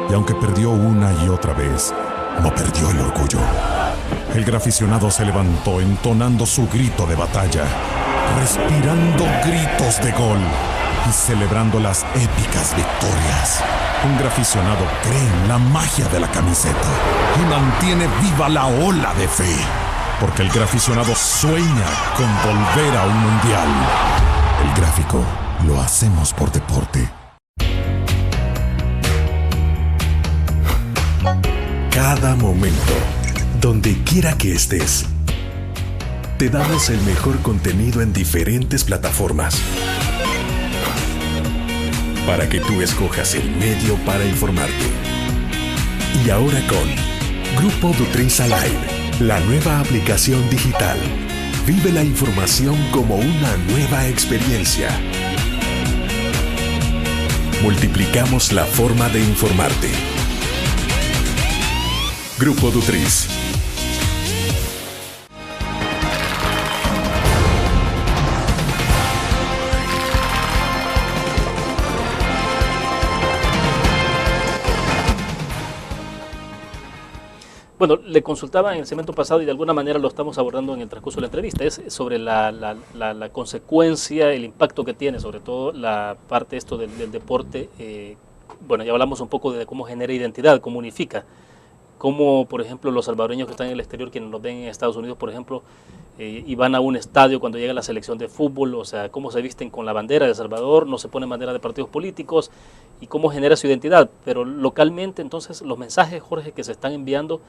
y aunque perdió una y otra vez, no perdió el orgullo. El graficionado se levantó entonando su grito de batalla, respirando gritos de gol y celebrando las épicas victorias. Un graficionado cree en la magia de la camiseta y mantiene viva la ola de fe, porque el graficionado sueña con volver a un mundial. El gráfico lo hacemos por deporte. Cada momento, donde quiera que estés, te damos el mejor contenido en diferentes plataformas para que tú escojas el medio para informarte. Y ahora con Grupo Dutris Alive, la nueva aplicación digital. Vive la información como una nueva experiencia. Multiplicamos la forma de informarte. Grupo Dutris. Bueno, le consultaba en el segmento pasado y de alguna manera lo estamos abordando en el transcurso de la entrevista, es sobre la consecuencia, el impacto que tiene, sobre todo la parte esto del deporte. Bueno, ya hablamos un poco de cómo genera identidad, cómo unifica, cómo, por ejemplo, los salvadoreños que están en el exterior, quienes nos ven en Estados Unidos, por ejemplo, y van a un estadio cuando llega la selección de fútbol, o sea, cómo se visten con la bandera de El Salvador, no se ponen bandera de partidos políticos, y cómo genera su identidad. Pero localmente, entonces, los mensajes, Jorge, que se están enviando,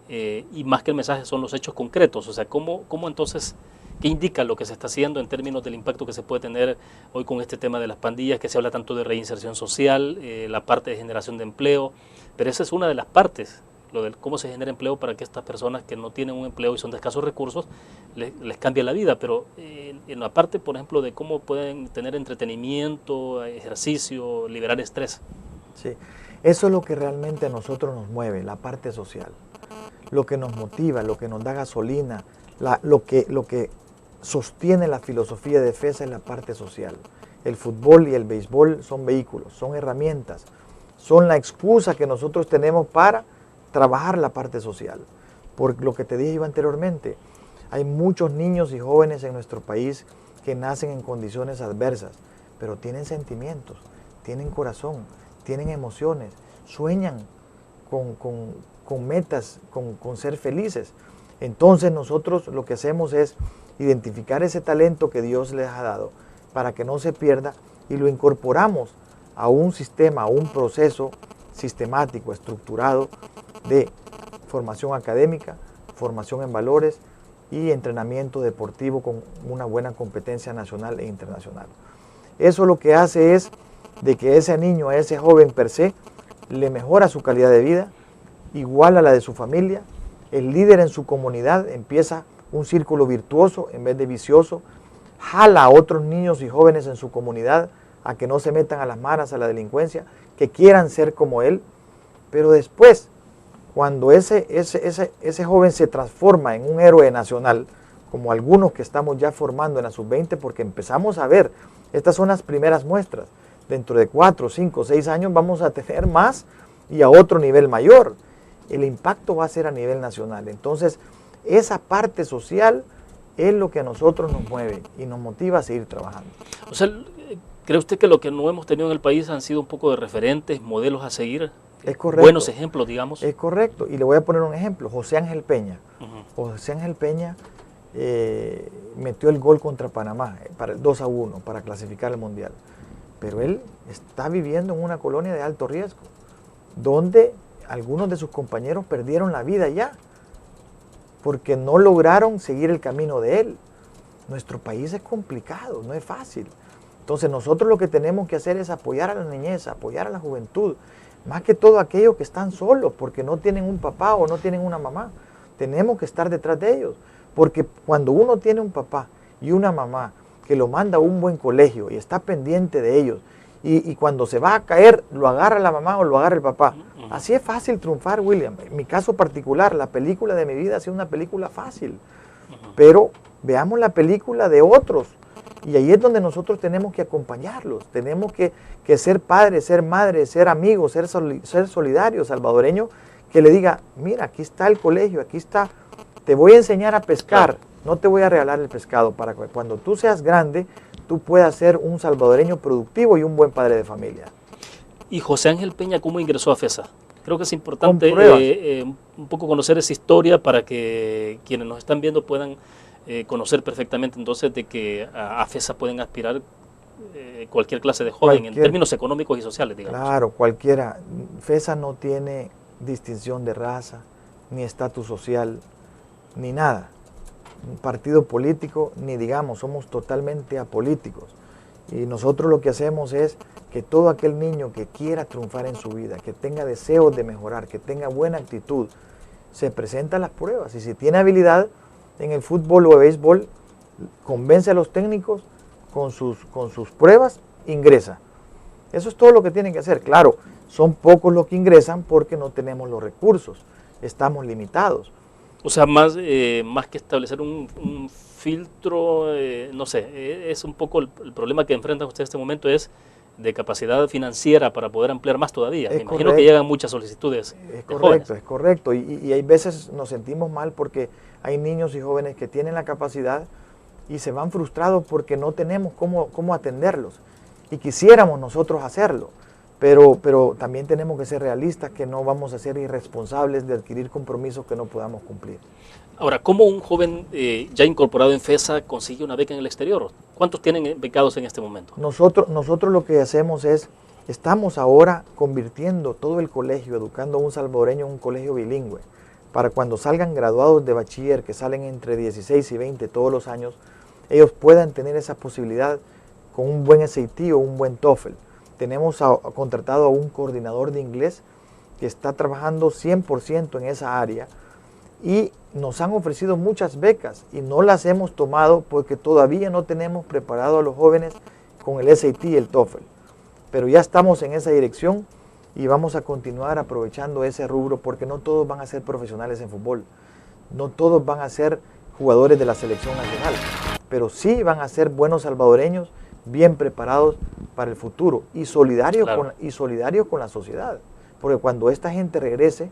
y más que el mensaje son los hechos concretos, o sea, cómo entonces, qué indica lo que se está haciendo en términos del impacto que se puede tener hoy con este tema de las pandillas, que se habla tanto de reinserción social, la parte de generación de empleo, pero esa es una de las partes, lo de cómo se genera empleo para que estas personas que no tienen un empleo y son de escasos recursos, les cambie la vida, pero en la parte, por ejemplo, de cómo pueden tener entretenimiento, ejercicio, liberar estrés. Sí, eso es lo que realmente a nosotros nos mueve, la parte social. Lo que nos motiva, lo que nos da gasolina, lo que sostiene la filosofía de FESA es la parte social. El fútbol y el béisbol son vehículos, son herramientas, son la excusa que nosotros tenemos para trabajar la parte social. Por lo que te dije yo anteriormente, hay muchos niños y jóvenes en nuestro país que nacen en condiciones adversas, pero tienen sentimientos, tienen corazón, tienen emociones, sueñan con metas, con ser felices. Entonces nosotros lo que hacemos es identificar ese talento que Dios les ha dado para que no se pierda y lo incorporamos a un sistema, a un proceso sistemático, estructurado de formación académica, formación en valores y entrenamiento deportivo con una buena competencia nacional e internacional. Eso lo que hace es de que ese niño, a ese joven per se, le mejora su calidad de vida, igual a la de su familia, el líder en su comunidad empieza un círculo virtuoso en vez de vicioso, jala a otros niños y jóvenes en su comunidad a que no se metan a las maras, a la delincuencia, que quieran ser como él, pero después, cuando ese joven se transforma en un héroe nacional, como algunos que estamos ya formando en la sub-20, porque empezamos a ver, estas son las primeras muestras, dentro de 4, 5, 6 años vamos a tener más y a otro nivel mayor. El impacto va a ser a nivel nacional. Entonces, esa parte social es lo que a nosotros nos mueve y nos motiva a seguir trabajando. O sea, ¿cree usted que lo que no hemos tenido en el país han sido un poco de referentes, modelos a seguir? Es correcto. Buenos ejemplos, digamos. Es correcto. Y le voy a poner un ejemplo. José Ángel Peña. José Ángel Peña metió el gol contra Panamá para el 2-1 para clasificar al Mundial. Pero él está viviendo en una colonia de alto riesgo, donde algunos de sus compañeros perdieron la vida ya, porque no lograron seguir el camino de él. Nuestro país es complicado, no es fácil. Entonces nosotros lo que tenemos que hacer es apoyar a la niñez, apoyar a la juventud, más que todo aquellos que están solos, porque no tienen un papá o no tienen una mamá. Tenemos que estar detrás de ellos, porque cuando uno tiene un papá y una mamá que lo manda a un buen colegio y está pendiente de ellos, y cuando se va a caer, lo agarra la mamá o lo agarra el papá. Así es fácil triunfar, William. En mi caso particular, la película de mi vida ha sido una película fácil. Pero veamos la película de otros. Y ahí es donde nosotros tenemos que acompañarlos. Tenemos que ser padres, ser madres, ser amigos, ser solidarios, salvadoreños, que le diga, mira, aquí está el colegio, aquí está, te voy a enseñar a pescar, no te voy a regalar el pescado, para que cuando tú seas grande, tú puedas ser un salvadoreño productivo y un buen padre de familia. ¿Y José Ángel Peña cómo ingresó a FESA? Creo que es importante un poco conocer esa historia para que quienes nos están viendo puedan conocer perfectamente entonces de que a FESA pueden aspirar cualquier clase de joven en términos económicos y sociales, digamos. Claro, cualquiera. FESA no tiene distinción de raza, ni estatus social, ni nada. Un partido político, ni digamos, somos totalmente apolíticos. Y nosotros lo que hacemos es que todo aquel niño que quiera triunfar en su vida, que tenga deseos de mejorar, que tenga buena actitud, se presenta a las pruebas. Y si tiene habilidad en el fútbol o el béisbol, convence a los técnicos con sus pruebas, ingresa. Eso es todo lo que tienen que hacer. Claro, son pocos los que ingresan porque no tenemos los recursos, estamos limitados. O sea, más que establecer un filtro, no sé, es un poco el problema que enfrentan ustedes en este momento es de capacidad financiera para poder ampliar más todavía. Me imagino que llegan muchas solicitudes de jóvenes. Es correcto. Y hay veces nos sentimos mal porque hay niños y jóvenes que tienen la capacidad y se van frustrados porque no tenemos cómo atenderlos. Y quisiéramos nosotros hacerlo, pero también tenemos que ser realistas, que no vamos a ser irresponsables de adquirir compromisos que no podamos cumplir. Ahora, ¿cómo un joven ya incorporado en FESA consigue una beca en el exterior? ¿Cuántos tienen becados en este momento? Nosotros lo que hacemos es, estamos ahora convirtiendo todo el colegio, educando a un salvadoreño en un colegio bilingüe, para cuando salgan graduados de bachiller, que salen entre 16 y 20 todos los años, ellos puedan tener esa posibilidad con un buen SAT o un buen TOEFL. Tenemos contratado a un coordinador de inglés que está trabajando 100% en esa área y nos han ofrecido muchas becas y no las hemos tomado porque todavía no tenemos preparado a los jóvenes con el SAT y el TOEFL. Pero ya estamos en esa dirección y vamos a continuar aprovechando ese rubro porque no todos van a ser profesionales en fútbol, no todos van a ser jugadores de la selección nacional, pero sí van a ser buenos salvadoreños bien preparados para el futuro y solidarios, claro, con la sociedad, porque cuando esta gente regrese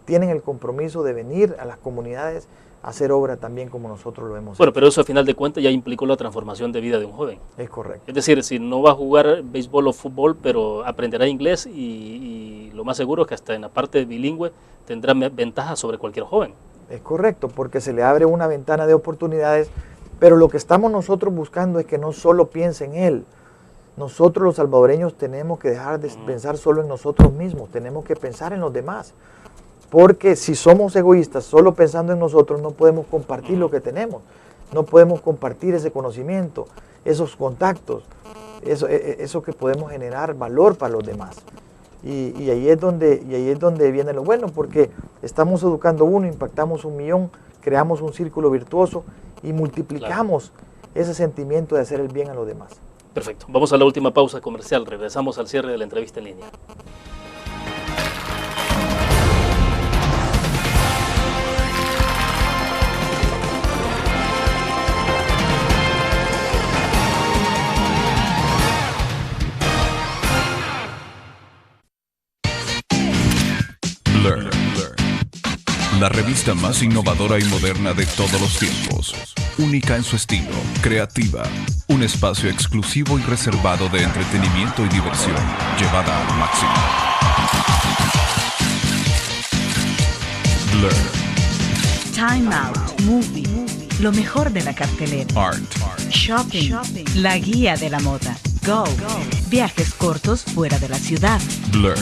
tienen el compromiso de venir a las comunidades a hacer obra también como nosotros lo hemos hecho. Bueno, pero eso al final de cuentas ya implicó la transformación de vida de un joven. Es correcto. Es decir, si no va a jugar béisbol o fútbol, pero aprenderá inglés y lo más seguro es que hasta en la parte bilingüe tendrá ventajas sobre cualquier joven. Es correcto, porque se le abre una ventana de oportunidades, pero lo que estamos nosotros buscando es que no solo piense en él. Nosotros los salvadoreños tenemos que dejar de pensar solo en nosotros mismos, tenemos que pensar en los demás. Porque si somos egoístas, solo pensando en nosotros, no podemos compartir lo que tenemos, no podemos compartir ese conocimiento, esos contactos, eso que podemos generar valor para los demás. Y ahí es donde viene lo bueno, porque estamos educando uno, impactamos 1 millón, creamos un círculo virtuoso y multiplicamos ese sentimiento de hacer el bien a los demás. Perfecto. Vamos a la última pausa comercial. Regresamos al cierre de la entrevista en línea. Learn. La revista más innovadora y moderna de todos los tiempos. Única en su estilo, creativa. Un espacio exclusivo y reservado de entretenimiento y diversión, llevada al máximo. Learn. Time Out, Movie, lo mejor de la cartelera. Art. Shopping, la guía de la moda. Go, viajes cortos fuera de la ciudad. Blur.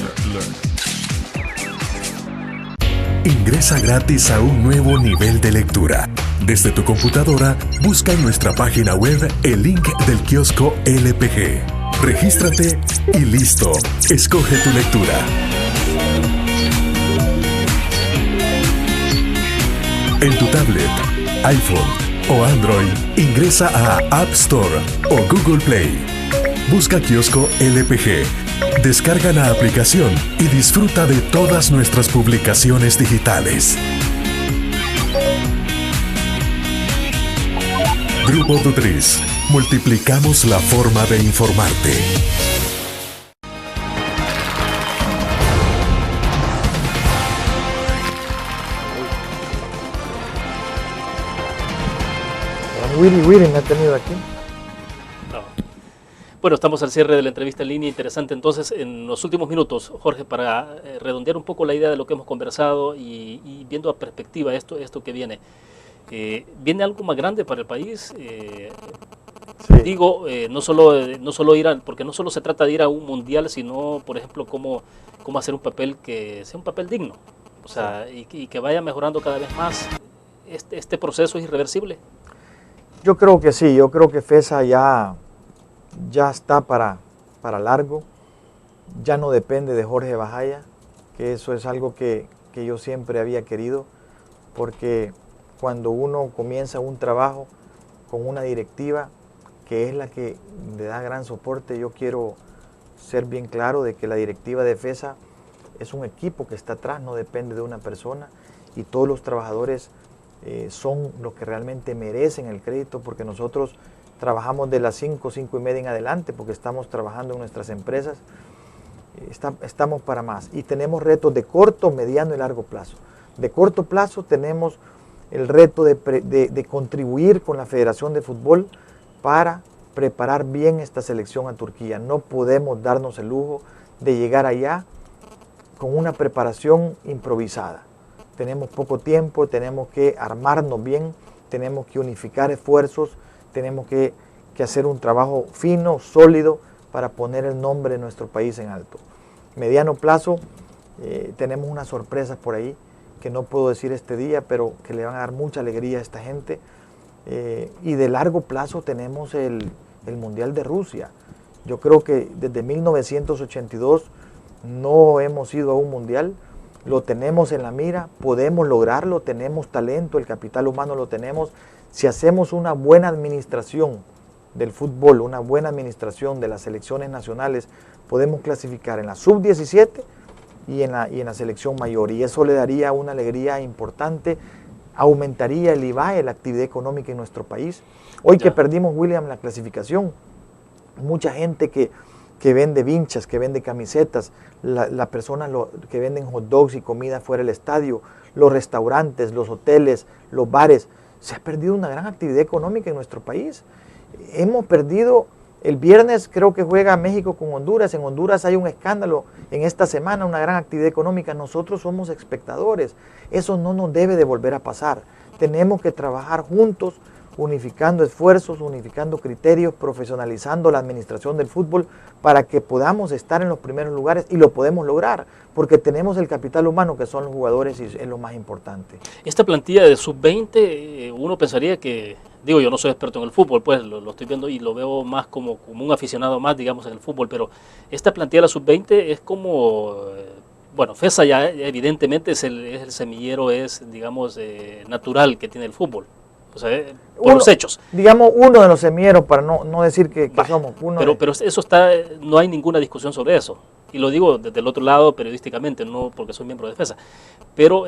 Ingresa gratis a un nuevo nivel de lectura. Desde tu computadora, busca en nuestra página web el link del kiosco LPG. Regístrate y listo. Escoge tu lectura. En tu tablet, iPhone o Android, ingresa a App Store o Google Play. Busca kiosco LPG. Descarga la aplicación y disfruta de todas nuestras publicaciones digitales. Grupo Dutriz. Multiplicamos la forma de informarte. Willy me ha tenido aquí. Bueno, estamos al cierre de la entrevista en línea, interesante. Entonces, en los últimos minutos, Jorge, para redondear un poco la idea de lo que hemos conversado y viendo a perspectiva esto que viene, ¿viene algo más grande para el país? Sí, digo, no solo ir porque no solo se trata de ir a un mundial, sino, por ejemplo, cómo hacer un papel que sea un papel digno, o sea, y que vaya mejorando cada vez más. ¿Este proceso es irreversible? Yo creo que sí, yo creo que FESA ya está para largo, ya no depende de Jorge Bajaya, que eso es algo que yo siempre había querido, porque cuando uno comienza un trabajo con una directiva que es la que le da gran soporte, yo quiero ser bien claro de que la directiva de FESA es un equipo que está atrás, no depende de una persona, y todos los trabajadores son los que realmente merecen el crédito, porque nosotros trabajamos de las 5:30 en adelante, porque estamos trabajando en nuestras empresas, estamos para más, y tenemos retos de corto, mediano y largo plazo. De corto plazo tenemos el reto de contribuir con la Federación de Fútbol para preparar bien esta selección a Turquía. No podemos darnos el lujo de llegar allá con una preparación improvisada. Tenemos poco tiempo, tenemos que armarnos bien, tenemos que unificar esfuerzos, tenemos que hacer un trabajo fino, sólido, para poner el nombre de nuestro país en alto. Mediano plazo, tenemos unas sorpresas por ahí que no puedo decir este día, pero que le van a dar mucha alegría a esta gente. Y de largo plazo tenemos el Mundial de Rusia. Yo creo que desde 1982 no hemos ido a un mundial, lo tenemos en la mira, podemos lograrlo, tenemos talento, el capital humano lo tenemos. Si hacemos una buena administración del fútbol, una buena administración de las selecciones nacionales, podemos clasificar en la sub-17 y en la selección mayor, y eso le daría una alegría importante, aumentaría el IVAE, la actividad económica en nuestro país. Hoy que perdimos, William, la clasificación, mucha gente que vende vinchas, que vende camisetas, la persona que venden hot dogs y comida fuera del estadio, los restaurantes, los hoteles, los bares, se ha perdido una gran actividad económica en nuestro país. Hemos perdido, el viernes creo que juega México con Honduras, en Honduras hay un escándalo, en esta semana una gran actividad económica, nosotros somos espectadores, eso no nos debe de volver a pasar. Tenemos que trabajar juntos, unificando esfuerzos, unificando criterios, profesionalizando la administración del fútbol para que podamos estar en los primeros lugares, y lo podemos lograr porque tenemos el capital humano, que son los jugadores, y es lo más importante. Esta plantilla de sub-20, uno pensaría que, digo, yo no soy experto en el fútbol, pues lo estoy viendo y lo veo más como un aficionado más, digamos, en el fútbol, pero esta plantilla de la sub-20 es como, bueno, FESA ya evidentemente es el semillero, digamos, natural que tiene el fútbol. O sea, por los hechos. Digamos, uno de los semilleros, para no decir que somos uno. Pero eso no hay ninguna discusión sobre eso. Y lo digo desde el otro lado periodísticamente, no porque soy miembro de FESA. Pero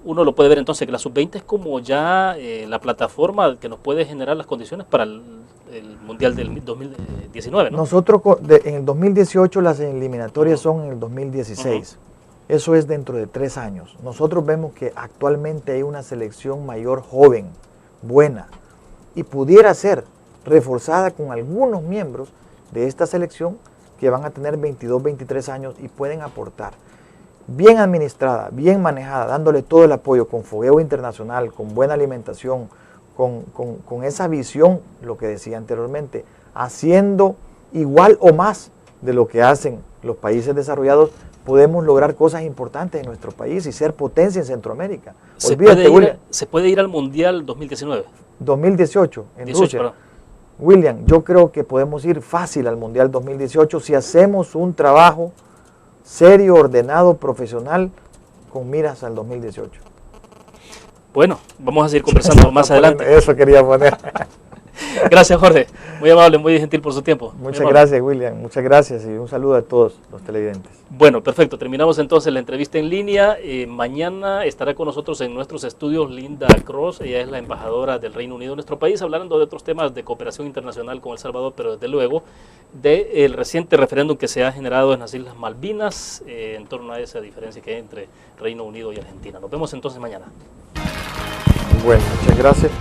uno lo puede ver entonces que la sub-20 es como ya la plataforma que nos puede generar las condiciones para el Mundial del 2019, ¿no? Nosotros en el 2018 las eliminatorias son en el 2016. Eso es dentro de 3 años. Nosotros vemos que actualmente hay una selección mayor joven, buena, y pudiera ser reforzada con algunos miembros de esta selección que van a tener 22, 23 años y pueden aportar. Bien administrada, bien manejada, dándole todo el apoyo, con fogueo internacional, con buena alimentación, con esa visión, lo que decía anteriormente, haciendo igual o más de lo que hacen los países desarrollados, podemos lograr cosas importantes en nuestro país y ser potencia en Centroamérica. ¿Se puede ir al Mundial 2019? 2018, en Rusia. William, yo creo que podemos ir fácil al Mundial 2018 si hacemos un trabajo serio, ordenado, profesional, con miras al 2018. Bueno, vamos a seguir conversando más adelante. Eso quería poner. Gracias, Jorge. Muy amable, muy gentil por su tiempo. Muchas gracias, William. Muchas gracias y un saludo a todos los televidentes. Bueno, perfecto. Terminamos entonces la entrevista en línea. Mañana estará con nosotros en nuestros estudios Linda Cross. Ella es la embajadora del Reino Unido en nuestro país, hablando de otros temas de cooperación internacional con El Salvador, pero desde luego del reciente referéndum que se ha generado en las Islas Malvinas en torno a esa diferencia que hay entre Reino Unido y Argentina. Nos vemos entonces mañana. Bueno, muchas gracias.